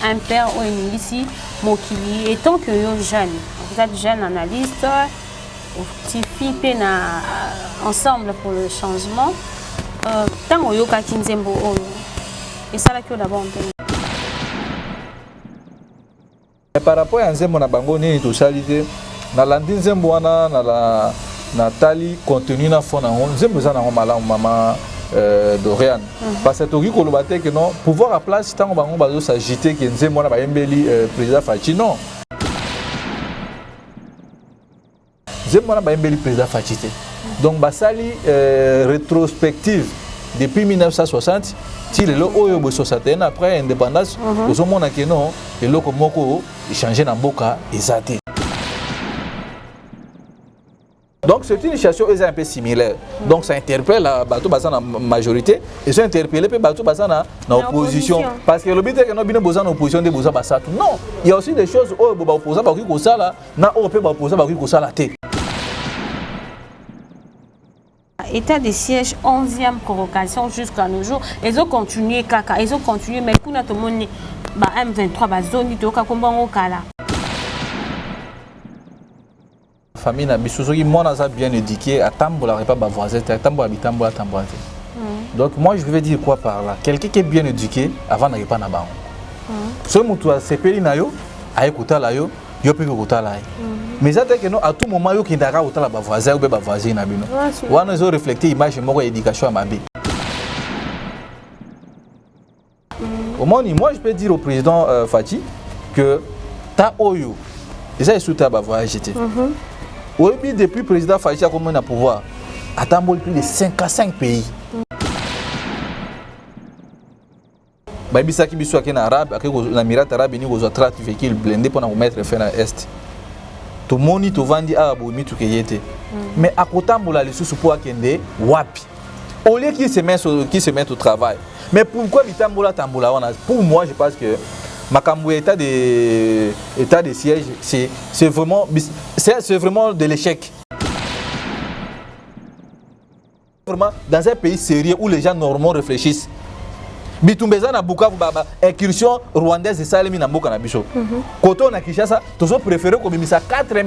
un père ou une ici, Mokili, et tant que jeune, vous êtes jeune analyste, petit fille ensemble pour le changement, tant que yoka kinzembo et ça là que d'abord par rapport à nzembo na bango ni to salite na landi nzembo wana na tali contenu na fona nzembo za na mala mama Dorian parce que toki koloba te que non pouvoir à place tant bango bazo s'agiter que nzembo na ba yembeli président Fachi non nzembo na ba yembeli président Fachi te donc basali rétrospective depuis 1960 si le oyo bo 61 après indépendance aux mona que non et loko moko changer na mboka ezate. Donc c'est une situation un peu similaire. Donc ça interpelle la bateau bassin la majorité et ça interpelle peu bateau bassin na opposition parce que le but est que nous bien besoin d'opposition de besoin bassa tout. Non, il y a aussi des choses où ba opposer ba ko sala na o peut ba opposer ba ko sala té. État de siège 11e convocation jusqu'à nos jours. Ils ont continué kaka, ils ont continué mais kuna to moni ba M23 ba zone to ka kombango kala. Famille na bisozoki mona za bien éduqué à tambola pas ba voisin à tambola bitambola tambola. Donc moi je vais dire quoi par là? Quelqu'un qui est bien éduqué avant n'arrive pas na bango. Ce mutu a sepeli na yo, a écouter la yo, yo peut écouter la. Mais ça que non à tout moment yo qui ndaka autant la ba voisin ou ba voisin na bino. Wana zo refléter image moko éducation à mabe. Au moins moi je peux dire au président Fachi que ta oyo déjà est sous ta ba voisin j'étais. Oui, depuis le président Fachi a commencé à pouvoir attendre plus de 55 pays. Baby Saki Bissou qui est arabe, avec l'Amirat arabe, il y a 30 véhicules blindés pour nous mettre fin à l'Est. Tout le monde tout vendi à Aboumi tout qui mais à côté de la sous pour Akende, wapi. Au lieu qu'ils se mettent au travail. Mais pourquoi Bitambola Tambola? Pour moi, je pense que Makambo état de siège, c'est vraiment de l'échec. Vraiment dans un pays sérieux où les gens normaux réfléchissent. Bitumbeza na Bukavu baba incursion rwandaise salemi na mboka na biso. Koto na Kinshasa, tozo préféré ko bimisa 4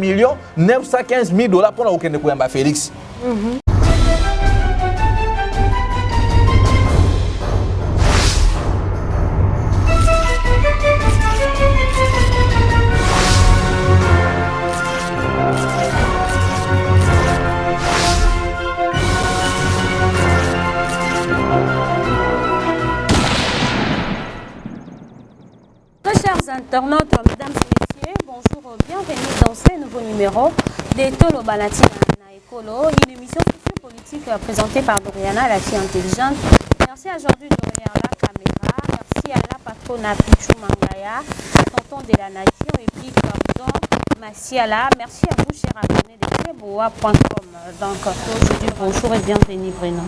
915 000 $ pour na okende koyamba Félix. Internautes, mesdames et messieurs, bonjour, bienvenue dans ce nouveau numéro de Tolo Balati na Ekolo, une émission politique présentée par Doriana, la fille intelligente. Merci à Jordi derrière la caméra, merci à la patronne Pichou Mangaya, à tonton de la nation et puis Cordon Massiala. Merci à vous, chers abonnés de Kleboa.com. Donc aujourd'hui, bonjour et bienvenue, Bruno.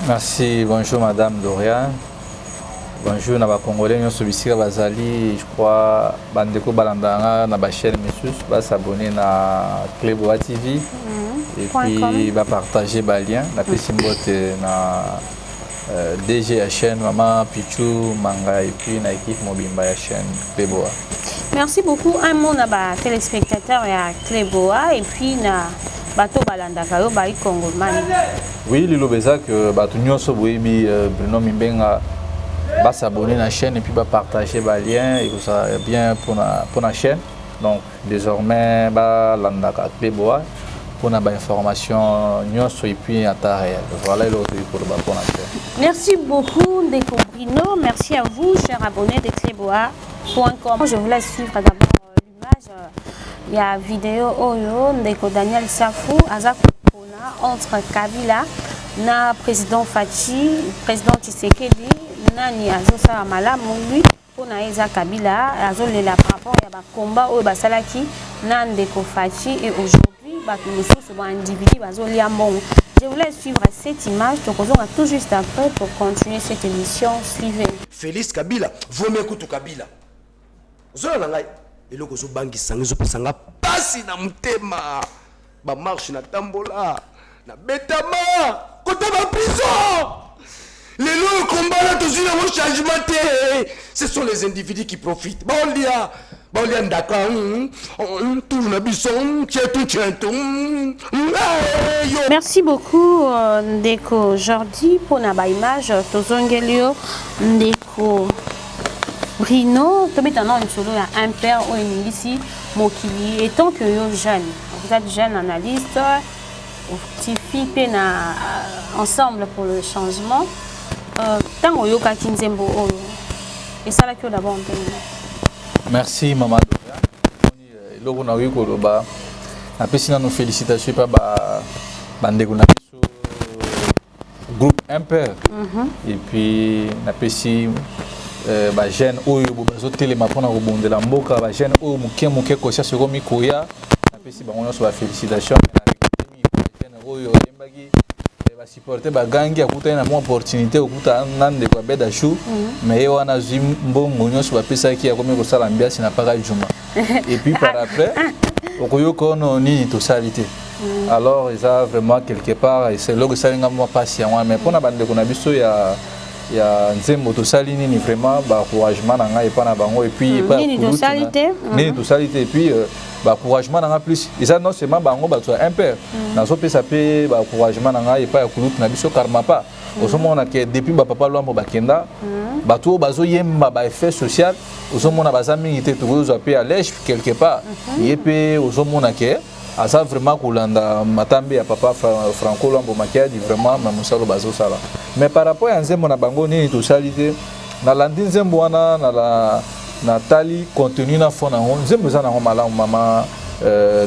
Merci, bonjour Madame Dorian. Bonjour, na ba Congolais nyonso bisika bazali, je crois bandeko balandanga na ba chaîne mesus ba s'abonner na Kleboa TV et puis ba partager ba lien na pesimbote na DG ya chaîne Maman Pichou Manga et puis na équipe Mobimba ya chaîne Kleboa. Merci beaucoup un mot na ba téléspectateurs ya Kleboa et puis na bato balandaka yo ba Congo man. Oui, lilobeza que bato nyonso boyebi Bruno Mimbenga va s'abonner à la chaîne et puis va partager les liens et ça bien pour la chaîne. Donc désormais va l'andaka Kleboa pour la information nyonso et puis à ta réel. Voilà l'autre pour la chaîne. Merci beaucoup Ndeko Bruno, merci à vous chers abonnés de Kleboa.com. Je vous laisse suivre d'abord l'image. Il y a vidéo Oyo Ndeko Daniel Safou Azakona entre Kabila na président Fachi, président Tshisekedi nani azosala malamu lui pona eza Kabila azolela par rapport ya ba combat oyo basalaki na Ndeko Fachi et aujourd'hui bato mosusu ba individu bazolia mbongo. Je vous laisse suivre cette image, donc on va tout juste après pour continuer cette émission. Suivez. Félix Kabila, vous m'écoutez Kabila. Zola ngai eloko zo bangi sangi zo pesanga pasi na mutema ba marche na tambola na betama kota ba prison. Les lois combat là, tous les changement. Ce sont les individus qui profitent. Merci beaucoup Ndeko Jordi pour la image tozongelio Ndeko Brino tometana une solo ya un père ou une ici mokili et tant que yo jeune vous êtes jeune analyste tifi na ensemble pour le changement tant yo ka kinzembo oyo et ça là que d'abord merci maman eloko na wiko loba napesi nano félicitations pa bandeko na biso groupe Imper et puis napesi ba jeune oyo bazo telema pona kobondela mboka ba jeune oyo muke conscience ko mikoya napesi bango nyonso ba félicitations na jeune oyo yembaki ba supporter ba gangi akuta na mo opportunité okuta nande kwa beda chou mais wana zimbongo nyonso ba pesa ki akomi ko sala ambiance na paka juma et puis par après okoyoko no ni to salité alors ça vraiment quelque part et c'est logo salinga moi patient mais pona bande ko na biso ya nzembo to sali ni vraiment ba encouragement na ngai pa na bango et puis pas ni to salité et puis ba encouragement na nga plus et ça non seulement bango ba to Imper na so pesa pe ba encouragement na ngai pa ya kulut na biso karma pa osomona ke depuis ba papa lwambo bakenda ba to bazo yemba ba effet social osomona bazami ngite to zo pe à l'èche quelque part yepe osomona ke asa vraiment kolanda matambe ya papa Franco Lwambo Makiadi vraiment mamusalo bazo sala mais par rapport à nzembo na bango ni to salité na landi nzembo wana na Nathalie contenu na fond na nzembo za na malamu mama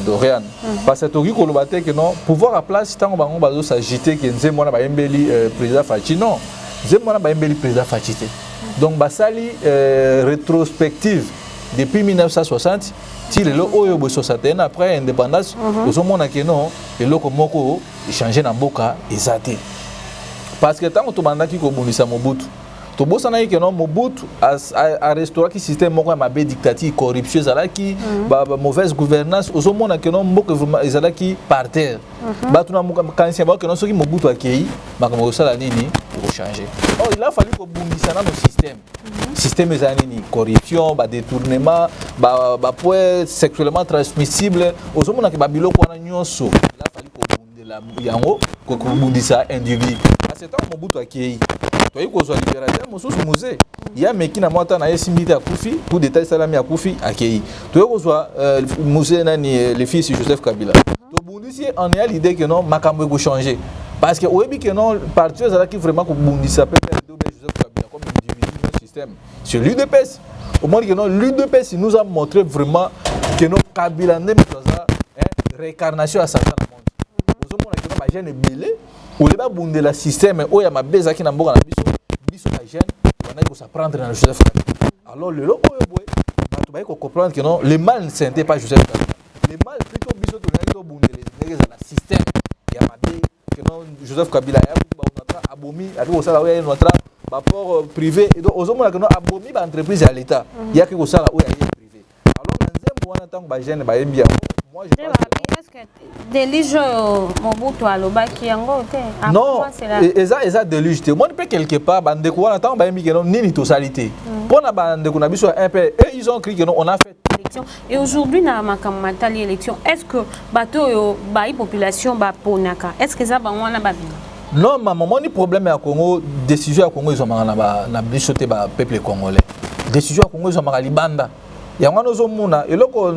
Dorian parce que toki kolobate que non pouvoir à place tango bango bazo s'agiter que nzembo na ba embeli président Fachi non nzembo na ba embeli président Fachi te donc basali rétrospective depuis 1960 ti lelo oyo bo 61 après indépendance ozomona que non eloko moko changer na mboka ezate parce que tant que to bandaki ko bonisa Mobutu to bosana que non Mobutu a restauré qui système moko ma dictature corruption zalaki ba mauvaise gouvernance ozomona que non mboka ezalaki par terre ba tuna kansia ba que non soki Mobutu akei makambo sala nini pour changer oh il a fallu ko bonisa na no système ezanini corruption ba détournement ba point sexuellement transmissible ozomona que ba biloko wana nyonso il a fallu ko bundela yango ko bundisa individu à ce temps Mobutu akei toi kozwa libérateur mosusu musée ya meki na mota na esimbita akufi pour détail salami akufi akei toi kozwa musée nani le fils Joseph Kabila to bundisi on a l'idée que non makambo ko changer parce que oyebi que non parti ezala qui vraiment ko bundisa peut Joseph Kabila comme individu dans système sur l'UDPS au moins que non l'UDPS nous a montré vraiment que non Kabila ndem toza réincarnation à Satan na monde ozomona que non ba jeune belé ou les babunde la système oya mabeza ki na mboka na biso ba jeune on a s'apprendre dans Joseph Kabila alors le lobo boy bato ba ko comprendre que non le mal c'était pas Joseph Kabila le mal plutôt biso to na to bunde les la système ya mabe que non Joseph Kabila ya ba on a abomi avec ça là notre rapport privé et donc ozomona que non abomi ba entreprise à l'état ya ki ko sala oya privé alors nzembo wana tango ba jeune ba yembia moi je est-ce que délige Mobutu alobaki yango te non eza délige te moi peut quelque part bandeko wana tant ba yembi que non nini to salité pona bandeko na biso un peu et ils ont cru que non on a fait élection et aujourd'hui na makamata l'élection est-ce que bato yo ba population ba ponaka est-ce que ça ba wana ba non maman ni problème ya Congo décision ya Congo ils ont na biso te ba peuple congolais décision ya Congo ils ont libanda yango ozomona eloko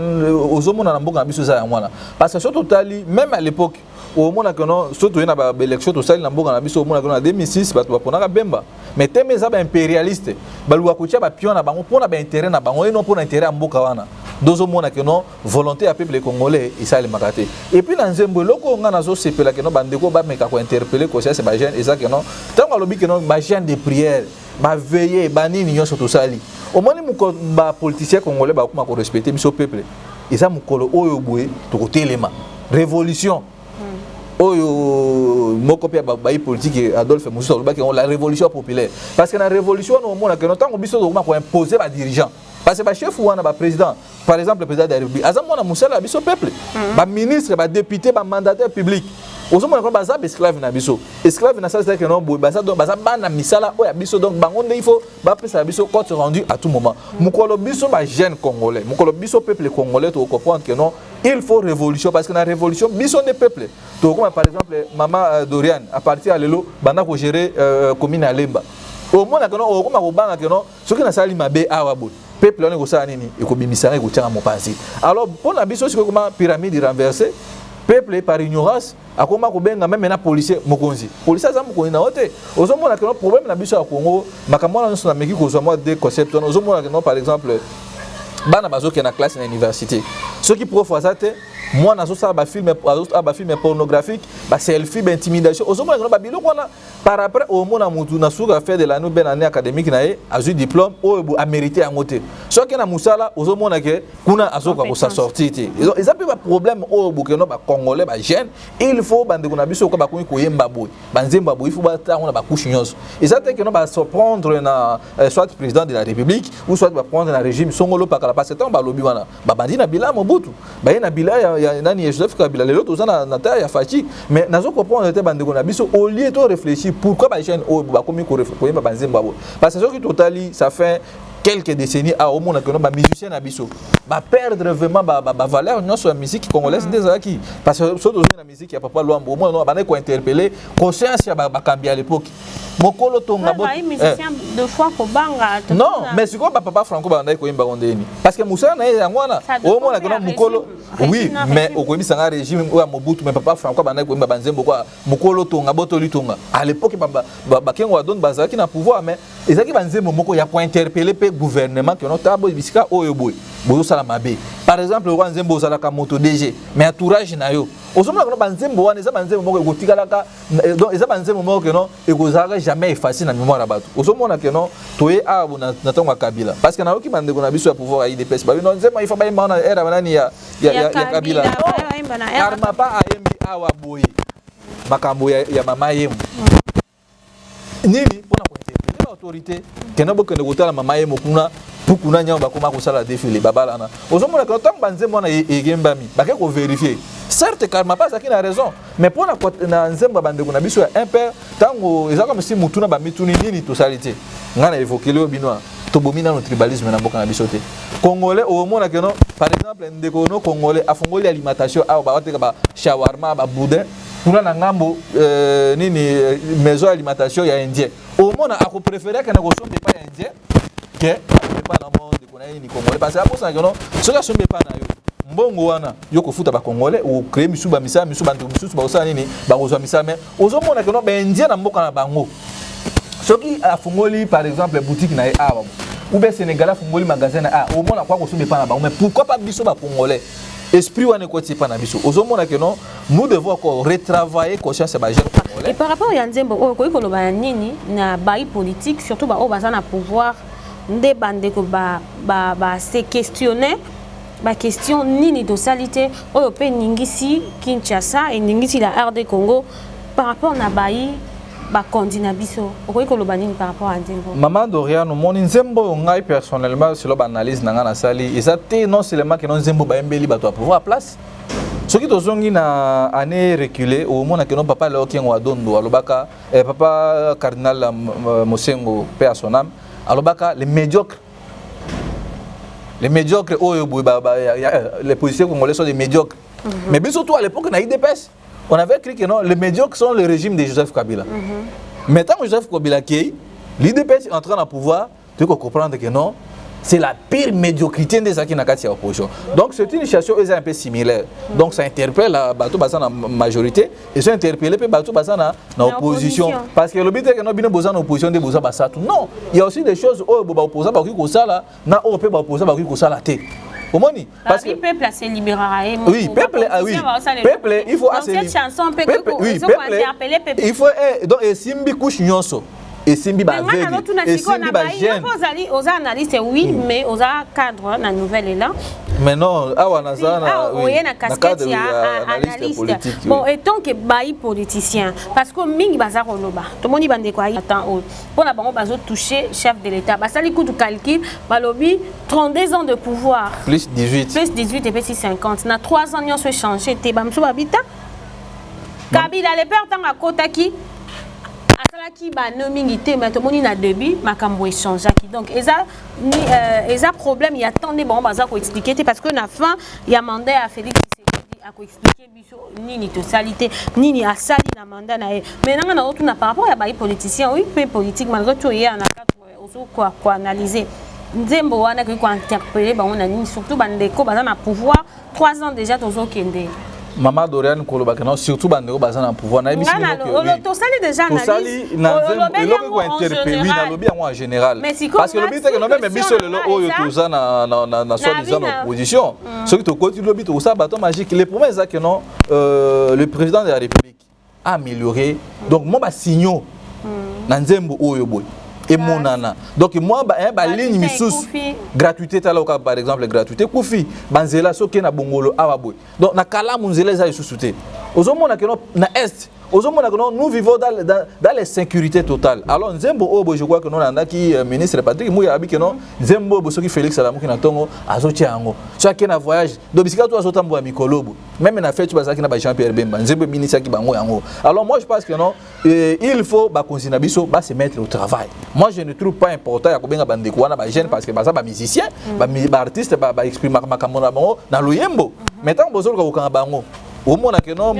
ozomona na mboka na biso za yango wana parce que surtout tali même à l'époque au mona que non surtout na ba élection to sali na mboka na biso mona que na 2006 bato baponaka bemba mais teme za ba impérialiste baluwa kotia ba pion na bango pona ba intérêt na bango et non pona intérêt ya mboka wana dozomona que non volonté ya peuple congolais isali makate et puis na nzembo eloko nga nazo sepela que non bandeko ba meka ko interpeller ko c'est ba jeune eza que non tango alobi que non ba jeune de prière ba veiller ba nini nyonso to sali au moins ba politicien congolais ba kuma ko respecter biso peuple eza mukolo oyo boye to ko telema révolution oyo moko pia ba politique Adolphe Mususa olobaki la révolution populaire parce que la révolution no mona que non tango biso ko ko imposer ba dirigeant parce que ba chef ou ba président par exemple le président de la République azamona musala biso peuple ba ministre ba député ba mandataire public ozomona ko baza esclave na biso esclave na ça c'est que non baza donc baza bana misala oya biso donc bangonde il faut ba pesa biso compte rendu à tout moment mukolo biso ba jeune congolais mukolo biso peuple congolais to comprendre que non il faut révolution parce que na révolution biso ne peuple to comme par exemple maman Dorian à partir à lelo bana ko gérer commune à Lemba au moins que non au comme ko banga que non ce qui na sali mabe awa bo peuple on ko sa nini ekobimisa ko tianga mopanzi alors pour la biso c'est comment pyramide renversée peuple par ignorance akoma ko benga même na policier mokonzi policier za mokonzi na ote ozomona que no problème na biso ya Congo makambo na nso na meki ko zo moi des concepts ozomona que non par exemple bana bazoke na classe na université ceux qui prof ça te moi na so ça ba film pornographique ba selfie ba intimidation ozomona que no ba biloko na par après au mona mutu na suka faire de la nouvelle année académique na e azu diplôme o a mérité en moté so que na musala ozomona que kuna azoka ko sa sortir te ils ont pas problème o bokeno ba congolais ba jeune il faut bande ko na biso ko ba ko yemba boy ba nzemba boy il faut ba ta on ba couche nyonso ils ont que no ba se prendre na soit président de la république ou soit ba prendre na régime songolo pa parce que tant ba lobi wana ba bandi na bila mobutu ba na bila ya nani Joseph Kabila les autres ozana na terre ya fachi mais nazo comprendre te bande ko na biso au lieu de réfléchir pourquoi ba jeune o ba komi ko réfléchir ba nzemba boy parce que ce qui totali ça fait quelques décennies à au monde que nos musiciens na biso ba perdre vraiment ba valeur notre musique congolaise des aki parce que surtout la musique ya papa Luambo au moins on va ko interpeller conscience ya ba kambi à l'époque mokolo tonga bo musicien de fois ko banga non mais c'est quoi papa Franco ba ndai ko imba ondeni parce que Moussa na yangwana au moins que mokolo oui mais au komi sanga régime ou Mobutu mais papa Franco ba ndai ko imba banzembo quoi mokolo tonga botoli tonga à l'époque ba kengo don bazaki na pouvoir mais ezaki banzembo moko ya ko interpeller gouvernement que notre tabo bisika oyo boy bozo sala mabe par exemple roi nzembo sala ka moto DG mais entourage na yo osomona que banzembo wana eza banzembo moko ekotikala ka donc eza banzembo moko que non ekozala jamais effacé na mémoire ya bato osomona que non toye abo na tonga Kabila parce que na oki bande ko na biso ya pouvoir ya IDPS ba non nzembo il faut ba imana era banani ya Kabila arma pa ayembi awa boy makambo ya mama yemu nini pona ko autorité kena bokende kotala mama ye mokuna pukuna nyamba bakoma kosala défilé babalana ozomona que tant banzembo na egembami bake ko vérifier certes car ma pas aki na raison mais pona na nzembo bandeko na biso ya un père tango ezaka comme si mutuna ba mituni nini to salite ngana évoquer le binois to bomina no tribalisme na mboka na biso te congolais au mona que non par exemple ndeko no congolais afongoli alimentation a ba wateka ba shawarma ba boudin kuna na ngambo nini maison alimentation ya indien au monde a préféré que na ko sombe pas indien que pas na monde ko na ni congolais parce que pour ça que non ce que sombe pas na yo mbongo wana yo ko futa ba congolais ou créer misuba misa misuba misusu ba osana nini ba kozwa misa mais ozomona que non ba indien na mboka na bango soki afungoli par exemple boutique na awa ou bien sénégalais afungoli magasin na au monde kwa ko sombe pas na bango mais pourquoi pas biso ba congolais esprit wane ko tipa na biso ozomona que non nous devons encore retravailler conscience ba jeune congolais et par rapport à nzembo ko ko loba nini na bail politique surtout ba o baza na pouvoir nde bande ko ba se questionner ba question nini de salité o pe ningisi Kinshasa et ningisi la RD Congo par rapport na bail ba candidat biso ko loba nini par rapport à nzembo maman Dorian mon nzembo ngai personnellement sur l'analyse na ngana sali ezate non seulement que non nzembo ba embeli ba to pouvoir place ce qui tozongi na année reculée au moment que non papa le okengo adondo alobaka papa cardinal Mosengo paix à son âme alobaka les médiocres oyo les policiers congolais sont des médiocres mais bien surtout à l'époque na IDPS on avait écrit que non les médiocres sont le régime de Joseph Kabila maintenant Joseph Kabila qui l'IDPS est en train de pouvoir tu peux comprendre que non c'est la pire médiocrité des acquis nakati opposition. Donc c'est une situation un peu similaire. Donc ça interpelle la bateau bassin en majorité et ça interpelle le bateau bassin en opposition parce que le but est que nous bien besoin d'opposition de besoin bassa tout. Non, il y a aussi des choses où ba opposant ba ko sala na o pe ba opposant ba ko sala té. Omoni parce que le peuple s'est libéré. Oui, peuple oui. Peuple il faut assez cette chanson peuple interpeller peuple. Il faut donc simbi couche nyonso. Et Simbi ba veille et Simbi ba jeune aux analystes oui mais aux cadre na nouvelle là mais non awa nazana oui na casquette ya analyste bon et tant que bail politicien parce que mingi bazako loba to moni bande ko ay temps pour la bango bazo toucher chef de l'état ba sali coup de calcul balobi 32 ans de pouvoir plus 18 et puis 50 na 3 ans on se changer té bamso babita Kabila le père tanga kotaki asalaki ba nomingité mais to moni na début makambo échangeaki donc eza problème il y a tant de bon baza ko expliquer parce que na fin il y a mandat à Félix à ko expliquer biso nini to salité nini asali na mandat na mais nanga na autre na par rapport à ba politicien oui peu politique malgré tout il y a na quatre quoi analyser nzembo wana ko interpeller ba on a nini surtout bandeko baza na pouvoir 3 ans déjà tozo kende. Maman Dorian Kolobakano, surtout bandeko baza na pouvoir na ebisi to sali déjà analyse ko interpeller na lobby en général parce que lobby que non même biso lelo oyo toza na soi-disant opposition ce qui to côté lobby to ça bâton magique les promesses que non le président de la République a amélioré donc moi ba signaux na nzembo oyo boy et monana donc moi ba ligne missus gratuité taloka par exemple gratuité kufi banzela soke na bongolo awaboy donc na kala munzela za susute ozomona que na est ozomona que nous vivons dans les sécurités totales alors nzembo obo je crois que non andaki ministre Patrick Mouya abi que non nzembo bo soki Félix Salamuki na tongo azotia yango chacun na voyage do bisika to azotambo ya mikolobo même na fête bazaki na ba Jean-Pierre Bemba nzembo ministre ki bango yango alors moi je pense que non il faut ba continuer biso ba se mettre au travail moi je ne trouve pas important ya kobenga bandeko wana ba jeune parce que baza ba musicien ba artiste ba exprimer makamona bango na loyembo maintenant bozolo ko kanga bango au moins que non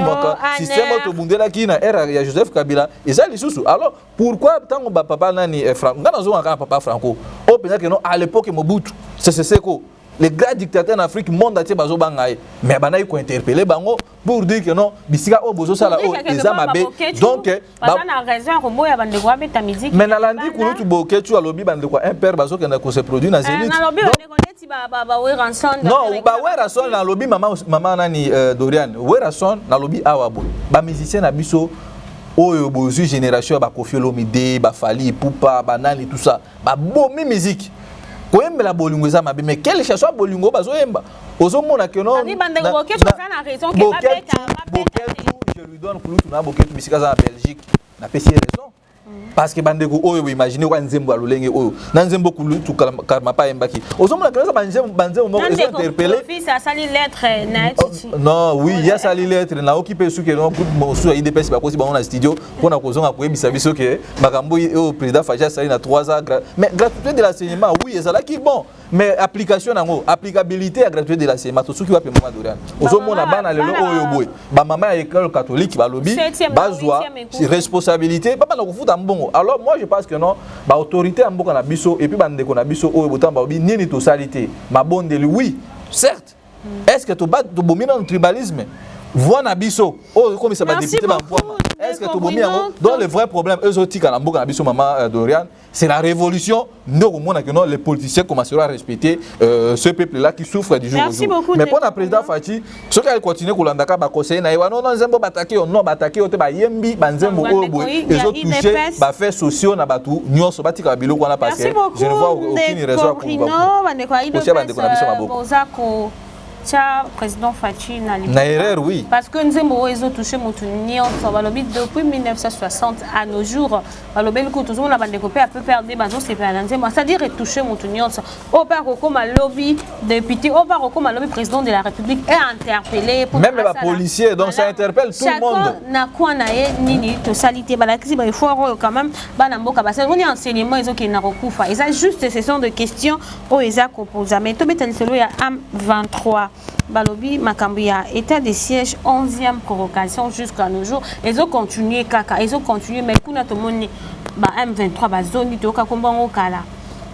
système to bundela ki na era ya Joseph Kabila ezali susu alors pourquoi tango ba papa nani Franco ngana zo ngaka papa Franco o pensa que non à l'époque Mobutu c'est quoi les grands dictateurs en Afrique monde entier bazo bangaye mais bana ko interpeller bango pour dire que non bisika o bozo sala o ezamabe donc ba na raison robo ya bande ko abeta musique mais na landi ko tu boke tu alobi bande ko un père bazo kenda ko se produit na zénith na lobi on ko neti ba weranson non ba weranson na lobi mama nani Dorian weranson na lobi awabo ba musicien na biso oyo bozu génération ba Koffi Olomide ba Fally Ipupa ba nani tout ça ba bomi musique koyemba la bolingo za mabe mais quelle chanson bolingo bazoyemba ozomona que non na raison que je lui donne plus na boketu bisika za Belgique na pesi raison parce que bandeko oyo imaginer kwa nzembo alolenge oyo na nzembo kulutu karma pa embaki ozomona que ça banzembo moko est interpellé fils a sali lettre na titi non oui il y a sali lettre na occupé sous que non coup mosu IDPS ba kosi ba na studio pona kozonga koyebisa biso que makambo o président Faja sali na 3 ans mais gratuité de l'enseignement oui ezala ki bon mais application nango applicabilité à gratuité de l'enseignement to suki wa pe mama Dorian ozomona bana lelo oyo boy ba mama ya école catholique ba lobi bazwa responsabilité papa na kufuta mbongo alors moi je pense que non ba autorité amboka na biso et puis bandeko na biso oyo botamba obi nini to salité mabondeli oui certes est-ce que to bomina no tribalisme voix na biso oh comme ça ba député ba mpoa est-ce que to bomina donc le vrai problème exotique na mboka na biso mama Dorian c'est la révolution nous au monde que non les politiciens commenceront à respecter ce peuple là qui souffre du jour au jour mais pour le président Fachi ce qu'il continue kolandaka ba conseiller na non nzembo bataki non bataki ote ba yembi ba nzembo obo ils ont touché ba fait sociaux na batu nyonso batika biloko wana parce que je ne vois aucune raison pour Tcha, président Fachi na erreur oui parce que nous avons touché depuis 1960 à nos jours on a découpé à peu perdre c'est-à-dire toucher au par comme lobby député au par comme lobby président de la République est interpellé même les policiers donc ça interpelle tout le monde na quoi na nini to salité balaki il faut quand même bana mboka parce que on est enseignement ils ont qui na recouvre ils ont juste ce sont de questions au isa composa mais to mettre solo ya AM23 Balobi Makambia état de siège 11e convocation jusqu'à nos jours ils ont continué kaka ils ont continué mais kuna to moni ba M23 ba zone to ka kombango kala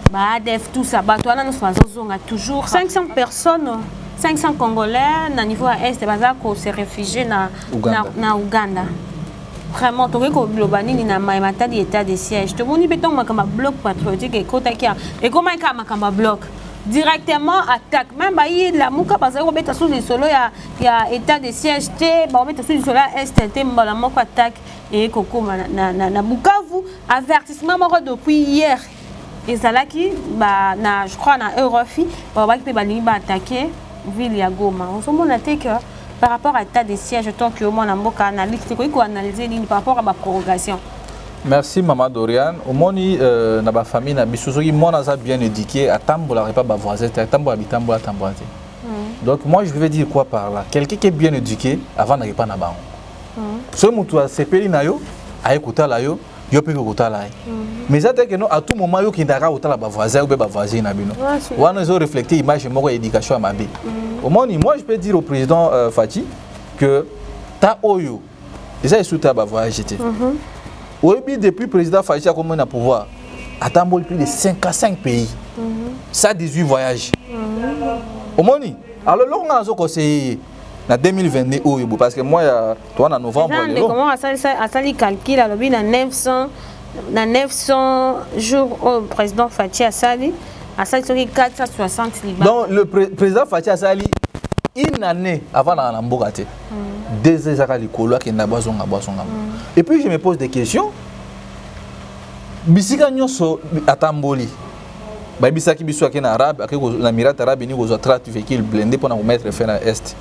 ba ADF tout ça ba toi là nous faisons toujours 500 personnes 500 Congolais na niveau à est baza ko se réfugier na Uganda vraiment to ko globani ni na maimata di état de siège to moni beton makamba bloc patriotique et kotakia et comment ka makamba bloc directement attaque même bayi la muka parce que beta sous le solo ya état de siège té ba beta sous le solo STT mbala moko attaque et kokoma na Bukavu avertissement moko depuis hier et Zalaki ba na je crois na Eurofi ba ki ba lingi ba attaquer ville ya Goma on se mona té que par rapport à état de siège tant que au moins na mboka analyse ko analyser ligne par rapport à ma prorogation. Merci Maman Dorian. Au moni na ba famille na bisozoki mona za bien éduqué à tambola pas ba voisin à tambola bitambola tambola. Donc moi je vais dire quoi par là? Quelqu'un qui est bien éduqué avant n'arrive pas na ba. so mutu asepeli na yo aye kotala yo yo pe kotala ye mais ça que non à tout moment yo kindaka kotala ba voisin ou ba voisin na bino wana ils ont reflété image moko éducation à mabe au moins moi je peux dire au président Fati que ta oyo déjà il soutient ba voyage j'étais oui depuis président Fati a commencé à pouvoir attendre plus de 55 pays ça 18 voyages au moins alors là on a un conseiller en 2022 parce que moi toi en novembre comment ça li calcul alors bien 900 jours au président Fati Assali sur 460 Liban. Donc le président Fati Assali une année avant la Mbogate 2 ans likolo qui na boisson et puis je me pose des questions bisika nyonso atamboli ba bisaki biso akena arabe akeko na Émirats arabes ni kozwa 30 véhicules blindés pour na mettre fin à est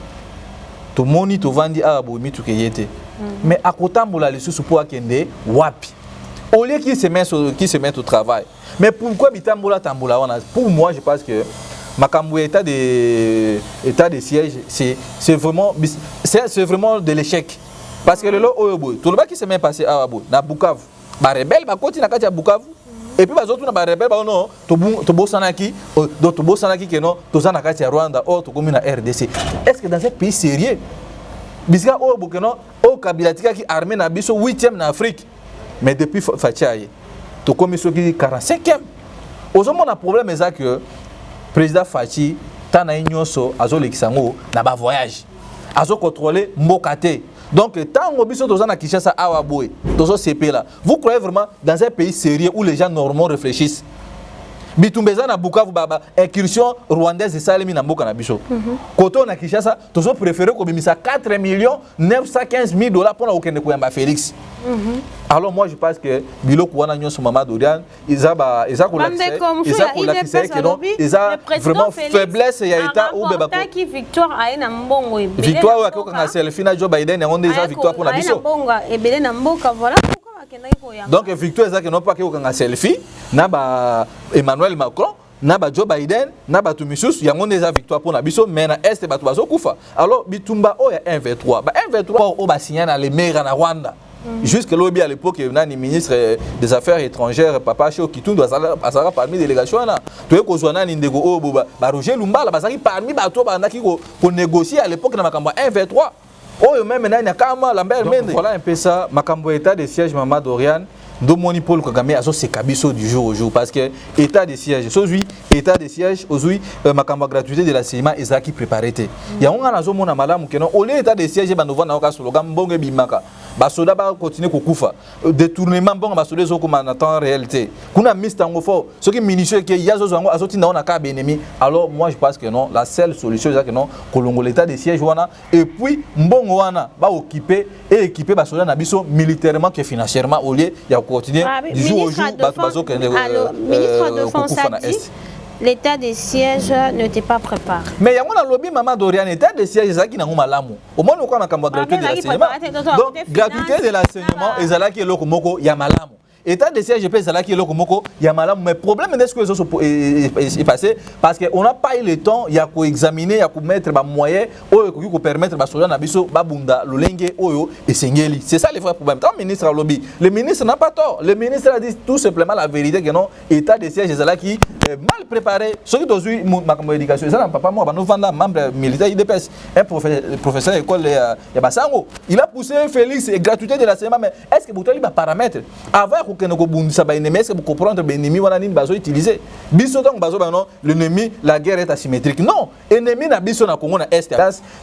to moni to vandi abo mi to keyete mais akotambola lisusu pour akende wapi au lieu qu'il se met au travail mais pourquoi bitambola tambola wana pour moi je pense que makambo état de siège c'est vraiment de l'échec parce que le lot oyobo tout le bas qui se met passé à Abo na Bukavu ba rebelle ba koti na kati ya Bukavu et puis bazotu na ba rebelle ba non to bosanaki donc to bosanaki que non to za na kati ya Rwanda ou to komi na RDC est-ce que dans un pays sérieux bisika oyobo que non au Kabila tika ki armée na biso 8e na Afrique mais depuis Fachaye to komi so ki 45e ozomona na problème est ça que président Fati tana nyonso azolekisango na ba voyage azo contrôler mbokate donc tango biso toza na Kinshasa awa boy tozo sepela vous croyez vraiment dans un pays sérieux où les gens normalement réfléchissent bitumbeza na Bukavu baba incursion rwandaise salemi na mboka na biso koto na Kinshasa tozo préférer ko bimisa 4 915 000 $ pour na okende ko yamba Félix alors moi je pense que biloko wana nyonso mama Dorian izaba ko lakise que non isa vraiment faiblesse ya état ou beba ko qui victoire a na mbongo victoire ko ka selfie na Joe Biden ya ngonde isa victoire pour na biso ebele na mboka voilà donc victoire ça que non pas que ko selfie na ba Emmanuel Macron na ba Joe Biden na ba tumisusu yango neza victoire pour na biso mais na est ba bazo kufa alors bitumba o ya 1v3 ba 1v3 o ba signer na les maires na Rwanda jusque lobby à l'époque nani ministre des affaires étrangères papa Cho Kitundu azara parmi délégation na to ko zwana ni ndeko o ba Roger Lumbala bazaki parmi ba to ba ndaki ko négocier à l'époque na makambo 1v3 oh même nani akama Lambert Mende voilà un peu ça makambo état de siège Mama Dorian do monopole Kagame azo se kabiso du jour au jour parce que état de siège aujourd'hui état de siège aujourd'hui makambo gratuité de la cinéma ezaki préparé té ya on na zo mona malamu keno au lieu état de siège ba novana ka slogan mbonge bimaka ba soda ba continuer kokufa détournement mbonga ba soda zo comme en temps réalité kuna mistango fo ce qui munition que yazo zo azo tinda on ka ennemi alors moi je pense que non la seule solution c'est que non kolongo l'état de siège wana et puis mbongo wana ba occuper et équiper ba soda na biso militairement que financièrement au lieu ya continuer du jour au jour bazo kende ministre de défense l'état de siège n'était pas préparé. Mais il y a un lobby Mama Dorian état de siège ezaki na ngoma lamu. Au moins on a quand gratuité de l'enseignement. Donc gratuité de l'enseignement ezalaki eloko moko ya malamu. État de siège peut ezalaki eloko moko ya malamu mais problème est-ce que ça est passé parce que on n'a pas eu le temps ya ko examiner ya ko mettre ba moyens oyo ko permettre ba soda na biso ba bunda lolenge oyo esengeli. C'est ça le vrai problème. Tant ministre a lobby, le ministre n'a pas tort. Le ministre a dit tout simplement la vérité que non état de siège ezalaki mal préparé. Ce qui doit ma éducation ça papa moi ba nous vendre membre militaire IDPS un professeur école ya Basango. Il a poussé Félix et gratuité de l'enseignement mais est-ce que vous avez des paramètres avant que nous bundisa ba ennemi est-ce que vous comprendre ba ennemi wana nini bazo utiliser biso donc bazo ba non l'ennemi la guerre est asymétrique non ennemi na biso na Congo na est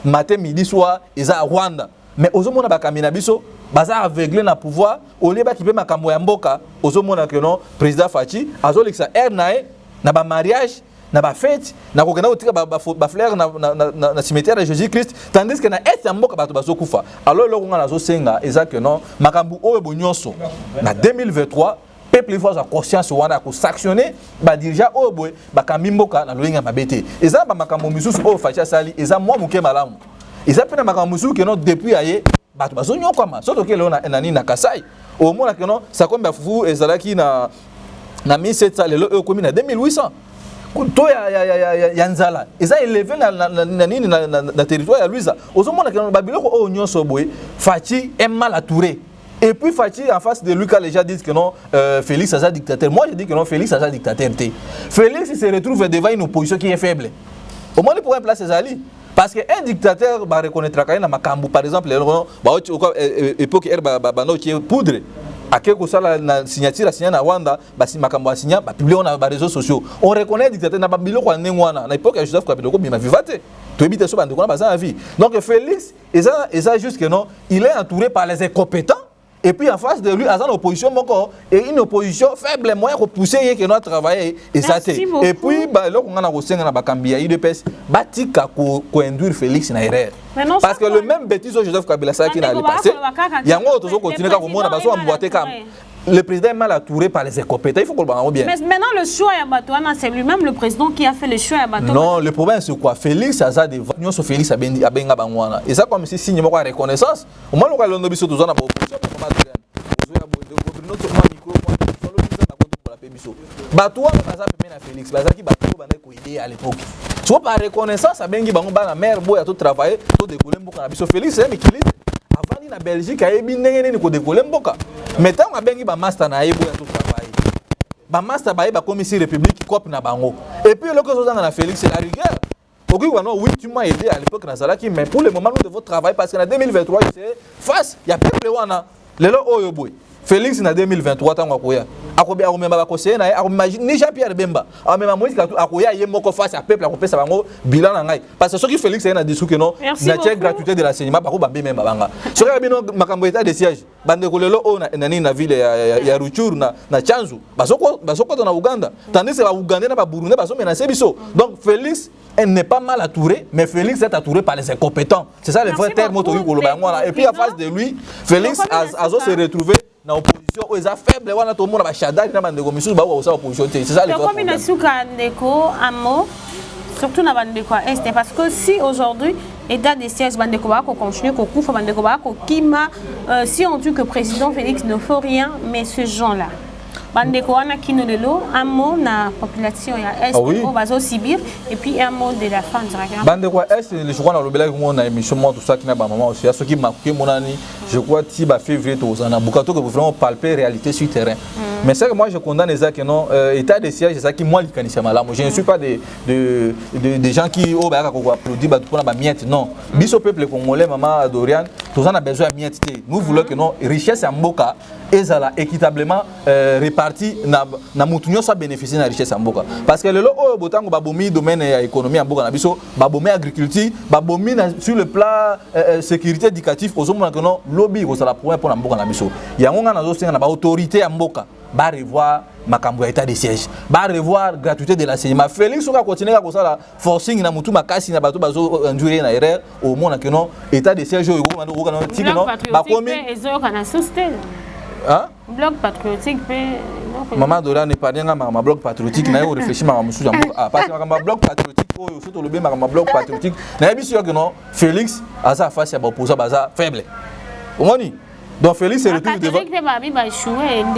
matin midi soir eza Rwanda mais ozomona ba kamina biso baza aveuglé na pouvoir au lieu ba kipe makambo ya mboka ozomona que non président Fati azolekisa air nae na ba mariage na ba fête na kokena otika ba fleur na cimetière de Jésus-Christ tandis que na est ya mboka bato bazo kufa alors lo nga nazo senga eza que non makambu oyo bonyonso na 2023 peuple il faut sa conscience wana ko sanctionner ba dirigeant oyo boy ba kamimboka na loyenga mabete eza ba makambo misusu oyo Facha sali eza mwa muke malamu eza pena makambo misusu que non depuis aye bato bazo nyokama soto ke lo na nani na Kasai au moins que non ça comme ba fufu ezalaki na 1700 lelo oyo komi na 2800 to ya nzala eza élevé na territoire ya Luiza ozomona que babiloko o nyonso boy Fachi est mal entouré. Et puis Fachi en face de lui quand les gens disent que non Félix est un dictateur, moi je dis que non Félix est un dictateur. Félix il se retrouve devant une opposition qui est faible. Au moins il pourrait placer ses alliés. Parce qu'un dictateur va reconnaître quand même Makambu par exemple époque Herbano qui est poudre. À quelque chose la signature a signé na Rwanda basi Makambu a signé ba publié on a les réseaux sociaux. On reconnaît dictateur na babilo kwa nengwana na époque Joseph Kabila ko bima vivate. To éviter so bande ko na baza vie. Donc Félix et ça juste que non, il est entouré par les incompétents. Et puis en face de lui, il y a une opposition et une opposition faible, moyen de pousser que nous travailler et ça. Et puis, là, on a aussi un Bakambia, il dépêche, Batika pour induire Félix dans l'erreur. Parce que le même bêtise que Joseph Kabila qui n'a pas passé, il y a un autre qui continue à monter à emboîter comme. Le président est mal entouré par les incompétents, il faut qu'on le voit bien. Mais maintenant, le choix à Batouana, c'est lui-même le président qui a fait le choix à Batouana. Non, le problème c'est quoi? Félix a des vagues sur Félix a benga bangwana. Et ça, comme si signe moi reconnaissance. Au moins, on a l'homme de biso tous en opposition. Batouana, ça peut mettre Félix. Baza qui Batouana ko idée à l'époque. Soit par reconnaissance, a bengi bango bana mère boy à tout travailler, tout décoller mboka na biso. Félix c'est un équilibre. Avant ni na Belgique a ebi ndenge ni ko décoller mboka. Maintenant on a bengi ba master na yebo ya tout travailler. Ba master ba yeba commissaire république cop na bango. Et puis le que chose na Félix c'est la rigueur. OK oui tu m'as aidé à l'époque na Zalaki mais pour le moment nous devons travailler parce qu'en 2023 c'est face il y a peuple wana. Lelo oyo boy. Félix na 2023 tango akoya. Akobe akomema ba conseiller na imagine ni Jean-Pierre Bemba. Amema Moïse Katumbi akoya ye moko face à peuple akopesa bango bilan na ngai. Parce que ce qui Félix est na discours que non na gratuité de l'enseignement ba ko bambe même banga. Ce qui bino makambo état de siège. Bande ko lelo o na ville ya Ruchuru na Chanzu. Basoko na Uganda. Tandis que ba Uganda na ba Burundi baso menacer biso. Donc Félix elle n'est pas mal entouré, mais Félix est entouré par les incompétents. C'est ça le vrai terme autour du. Et puis en face de lui, Félix a se retrouvé dans l'opposition. Ils sont faibles, ils tout le monde a chadal, ils ont commission, ils ont opposition. C'est ça le vrai problème. Comme surtout dans Bandeko Est, parce que si aujourd'hui, l'état des sièges Bandeko va continuer, si on dit que le président Félix ne fait rien, mais ce gens-là, Bandeko wana kinolelo un mot na population ya est au bazo Sibir et puis un mot de la fin directement. Bandeko est je crois dans le belage on a émission moi tout ça qui n'a pas maman aussi à ce qui marqué mon année je crois ti ba février tous en Bukato que vous vraiment palper réalité sur terrain. Mais c'est que moi je condamne ça que non état de siège c'est ça qui moi likanisa malamu. Je ne suis pas des gens qui au ba ko applaudit ba pour na miette non. Biso peuple congolais maman Dorian tous en a besoin de miette. Nous voulons que non richesse en mboka ezala équitablement réparti na mutunyo sa bénéficier na richesse en mboka parce que le lo botango babomi domaine ya économie en mboka na biso babomi agriculture babomi sur le plan sécurité éducatif ozomona que non lobby ko sala point pour na mboka na biso yango nga nazo senga na ba autorité ya mboka ba revoir makambo ya état de siège ba revoir gratuité de l'enseignement Félix soka continuer ka kosala forcing na mutu makasi na bato bazo endurer na erreur au monde que non état de siège oyo ko na tiki non ba komi ezo kana sustain. Hein? Bloc patriotique Maman Dora n'est pas bien ma bloc patriotique na yo réfléchir ma musu parce que ma bloc patriotique oyo surtout le bien ma bloc patriotique na bien sûr que non Félix asa face ya opposant baza faible. Omoni donc Félix se retrouve devant.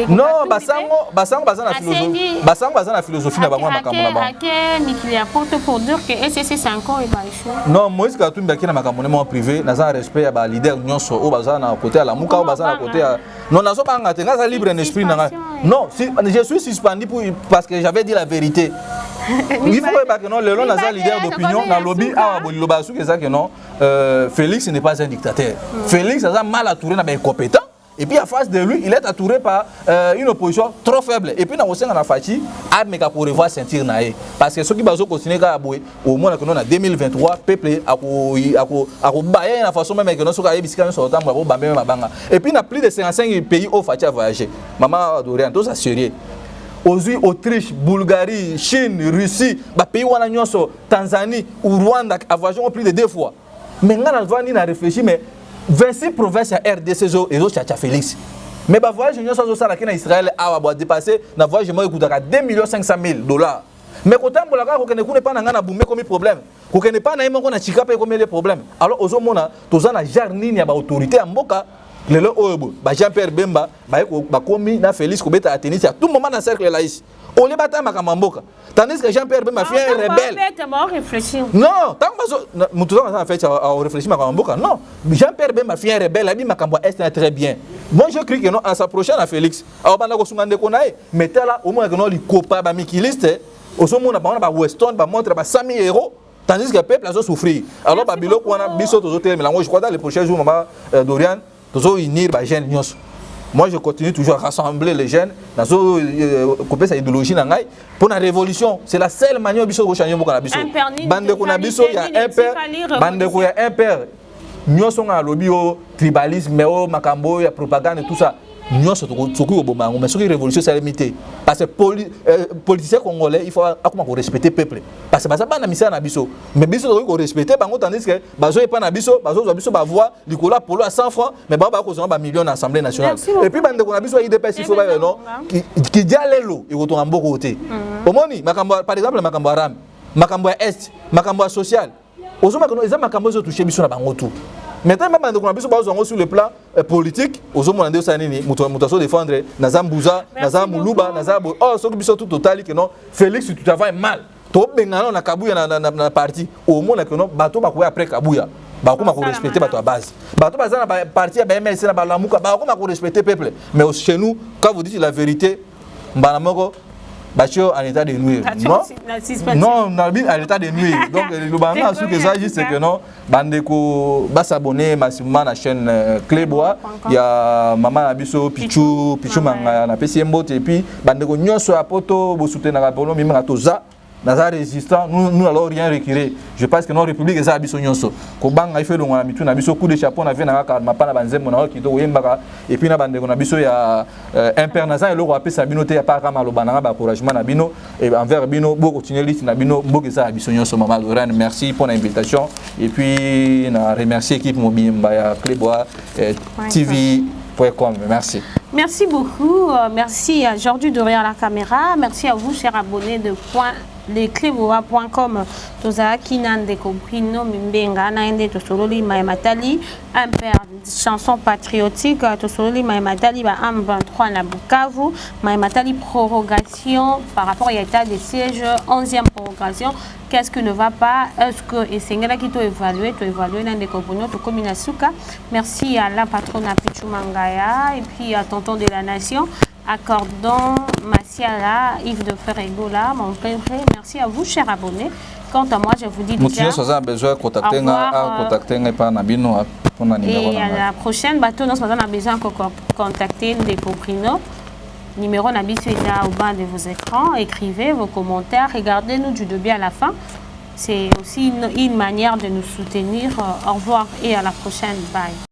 Non, basango baza na philosophie na bango makambo na bango. Il apporte pour dire que SCC 5 ans il va échouer. Non, Moïse Katumbi qui na makambo na privé na za respect ya ba leader nyonso o baza na côté à la muka o baza na côté à non nazo pas ngate ngaza libre en esprit na. Non, si je suis suspendu parce que j'avais dit la vérité. Il faut pas que non le long naza leader d'opinion na lobby a boliloba sou que ça que non Félix n'est pas un dictateur. Félix a mal entouré na ba compétent. Et puis en face de lui, il est entouré par une opposition trop faible. Et puis dans le Fachi, il faut revoir sentir naé. Parce que ceux qui vont continuer à abouer, au moins en 2023, le peuple a baillé la façon même que nous sommes allés sur le temps pour banga. Et puis il y a plus de 55 pays où Fachi a voyagé. Maman Dorian, tout ça sérieux. Aujourd'hui, Autriche, Bulgarie, Chine, Russie, pays où on a Tanzanie ou Rwanda a voyagé plus de 2 fois. Mais on a réfléchi, mais 26 provinces à RDC et autres à Félix. Mais le voyage en Israël a dépassé le voyage de 2 500 000 $. Mais quand on ne connaît pas comme problème, on ne connaît pas comme problème. Alors, aux hommes, tous les jarnines, il y a autorité en Boka. lelo oyo ba Jean-Pierre Bemba ba komi na Félix Kobeta à tennis à tout moment dans cercle là ici on les bata makamamboka tandis que Jean-Pierre Bemba fait un rebelle non tant que mutuzo en fait à réfléchir makamamboka non Jean-Pierre Bemba fait un rebelle a dit makambo est très bien moi je crie que non à s'approcher à Félix alors banda ko sungande ko nae mais là au moins que non li copa ba mikiliste au sommet ba Weston ba montre ba 100 000 €. Tandis que le peuple a souffert. Alors, Babylone, on a bis au mais je crois que dans les prochains jours, maman Dorian, nous allons unir les jeunes. Moi, je continue toujours à rassembler les jeunes dans couper sa idéologie pour la révolution. C'est la seule manière de changer le Canabiso. Bande Konabiso, il y a un père. Bande il y a un père. Nous sommes à lobby au tribalisme, au macambo, il y a propagande et tout ça. Nous sommes au Bomango, mais ce qui est révolution, c'est limité. Parce que les politiciens congolais, il faut respecter le peuple. Parce que ça n'a pas de mission à Bisso. Mais Bisso doit respecter, tandis que Bazo n'est pas à Bisso, Bazo va voir Nicolas Polo à 100 francs, mais Baba a un million dans l'Assemblée nationale. Et puis, Bande Bisso a IDPS, il faut qui dit à l'élo, il retourne en beau côté. Au moins, par exemple, Makambo Aram, Makambo Est, Makambo Social. Aux hommes, ils ont Makambo touché Bisso dans le tout. Maintenant, même quand on sur le plan politique, aux hommes on a dit mutation défendre Nazam Bouza, Nazam Moulouba, Nazam oh ce qui tout total que non Félix tu travailles mal. To bengana na Kabuya na parti au moins que non bateau ba après Kabuya. Ba ko ma respecter bateau à base. Bateau ba na parti ba MLC na ba lamuka ba ko ma respecter peuple. Mais chez nous quand vous dites la vérité, mbanamoko Bachio en état de nuire. Non, non, en état de nuire. Donc, le bandit, ce que ça dit, c'est que non, Bandeko va s'abonner massivement à la chaîne Clébois. Il y a Maman Abisso, Pichou Manga, na PCMBO, et puis Bandeko Nyoso Apoto, vous soutenez la Polo, Mimra Toza. Dans la résistance, nous n'allons rien reculer. Je pense que notre République est à Bissonyoso. Kobang a fait le Monabitu, n'a biso coup de chapeau, n'a vu n'a pas la banzem, mon qui doit yembara, et puis n'a bandé, on a biso, il y a un père Nazan, et l'euro a sa binoté, à part Ramalo Banana, encouragement à Bino, et envers Bino, beaucoup continuer liste, n'a Bino, beaucoup ça à Bissonyoso, Maman Lorraine, merci pour l'invitation, et puis, n'a remercié l'équipe mobile, Clébois, TV.com, merci. Merci beaucoup, merci à Jordi derrière la caméra, merci à vous, chers abonnés de Clébois.com. Toza Kinande Comprino Mbenga Naende Tosololi Maïmatali, un père chanson patriotique, Tosololi Maïmatali, M23 na Bukavu, Maïmatali prorogation par rapport à l'état de siège, 11e prorogation. Qu'est-ce qui ne va pas? Est-ce que Essengela qui t'a évalué dans des components, comme Inasuka? Merci à la patronne Pichou Mangaya et puis à Tonton de la Nation. Accordons Massiala, Yves de Ferregola, mon frère. Merci à vous, chers abonnés. Quant à moi, je vous dis déjà. Nous avons besoin de contacter par Nabino. Et à la prochaine bateau, nous avons besoin de contacter des Poprino. Numéro Nabiso est là au bas de vos écrans. Écrivez vos commentaires. Regardez-nous du début à la fin. C'est aussi une manière de nous soutenir. Au revoir et à la prochaine. Bye.